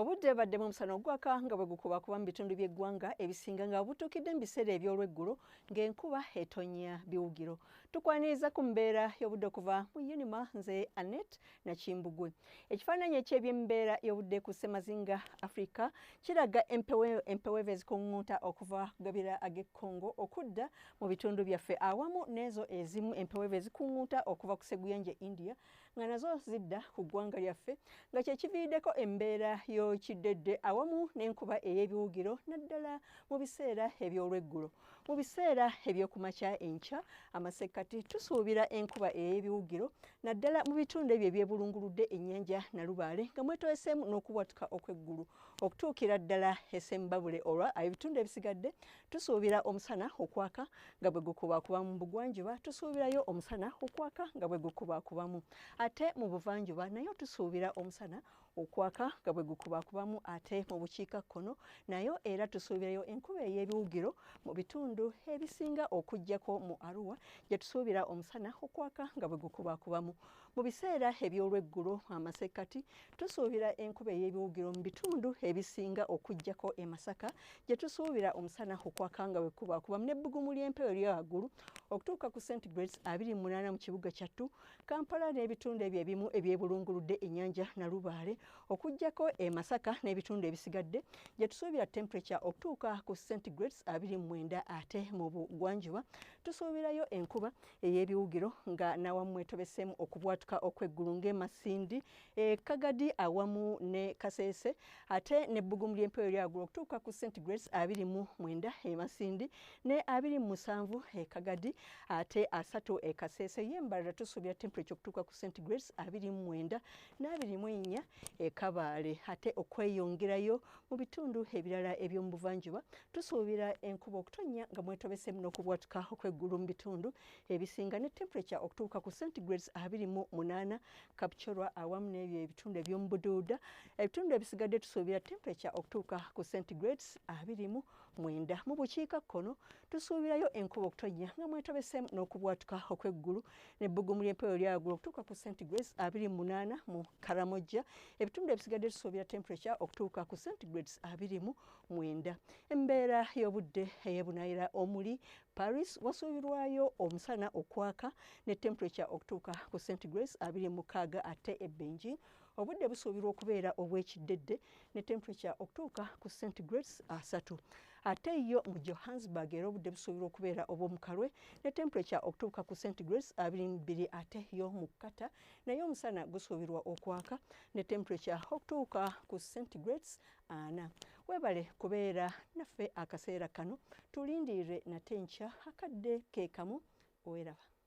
Obudde badde mu musana ogwaka nga bwe gukuba kuba mu bitundu by'eggwanga ebisinga nga butuukidde mu biseera eby'olweggulo ng'enkuba etonnya biwugiro. Tukwaniriza ku mbeera y'obudde okuva mu Unima, nze Annette Nakimbugwe. Ekifaananyi eky'ebyembeera y'obudde ku Ssemazinga Africa kiraga empeweevu ezikuŋŋuuta okuva ku gabira ag'e Congo okudda mu bitundu byaffe awamu n'ezo ezimu empeweevu ezikuŋŋuuta okuva ku Sseguyanja India nga nazo zidda ku ggwanga lyaffe nga kye kiviiriddeko embeera kiddedde awamu n'enkuba ey'ebiwugiro naddala mu biseera eby'olweggulo. Mu biseera eby'okumakya enkya amasekkati tusuubira enkuba ey'ebiwugiro naddala mu bitundu ebyo ebyebulunguludde ennyanja Nalubaale nga mwetoyeseemu n'okubwatuka okw'eggulu okutuukira ddala e Ssembabule olwa ebitundu ebisigadde tusuubira omusana okwaka nga bwe gukubaakuba mu bugwanjuba tusuubirayo omusana okwaka nga bwe gukubaakubamu ate mu buvanjuba nayo tusuubira omusana okwaka nga bwe gukubaakubamu ate mu bukiikakkono nayo era tusuubirayo enkuba ey'ebiwugiro mu bitundu ebisinga okuggyako mu Arua gye tusuubira omusana okwaka nga bwe gukubaakubamu. Mu biseera eby'olweggulo amasekkati tusuubira enkuba ey'ebiwugiro mu bitundu ebisinga okuggyako e Masaka gye tusuubira omusana okwaka nga bwe gukubaakubamu n'ebbugumu ly'empewo erya waggulu okutuuka ku centigrades 28 mu kibuga kyattu, Kampala n'ebitundu ebyo ebimu ebyebulunguludde ennyanja Nalubaale okuggyako e Masaka n'ebitundu ebisigadde gye tusuubira temperature okutuuka ku centigrades 29 ate mu bugwanjuba tusuubirayo enkuba ey'ebiwugiro nga nawamu mwetobeseemu okubwatuka okw'eggulu ng'e Masindi, Kagadi awamu ne Kasese ate n'ebbugumu ly'empewo erya waggulu okutuuka ku centigrades 29 e Masindi ne 27 e Kagadi ate 3 e Kasese y'embalala tusuubira temperature okutuuka ku centigrades 29 n'24 e Kabaale ate okweyongerayo mu bitundu ebirala eby'omu buvanjuba tusuubira enkuba okutonnya nga mwetobeseemu n'okubwatuka okw'eggulu mu bitundu ebisinga ne temperature okutuuka ku centigrades 28 Kapchorwa awamu n'ebyo ebitundu eby'omu Buduuda. Ebitundu ebisigadde tusuubira temperature okutuuka ku centigrades 29. Mu bukiikakkono tusuubirayo enkuba okutonnya nga mwetobeseemu n'okubwatuka okw'eggulu n'ebbugumu ly'empewo erya waggulu okutuuka ku centigrades 28 mu Karamoja. Ebitundu ebisigadde tusuubira temperature okutuuka ku centigrades 29. Embeera y'obudde ey'ebunaayira omuli Paris wasuubirwayo omusana okwaka ne temperature okutuuka ku centigrades 26 ate e Beijing obudde busuubirwa okubeera obw'ekiddedde ne temperature okutuuka ku centigrades 3. Ate yo mu Johannesburg era obudde busuubirwa okubeera obw'omukalwe ne temperature okutuuka ku centigrades 22 ate yo mu Kata naye omusana gusuubirwa okwaka ne temperature okutuuka ku centigrades 4. Weebale kubeera naffe akaseera kano tulindirire nate enkya akadde ke kamu oweraba.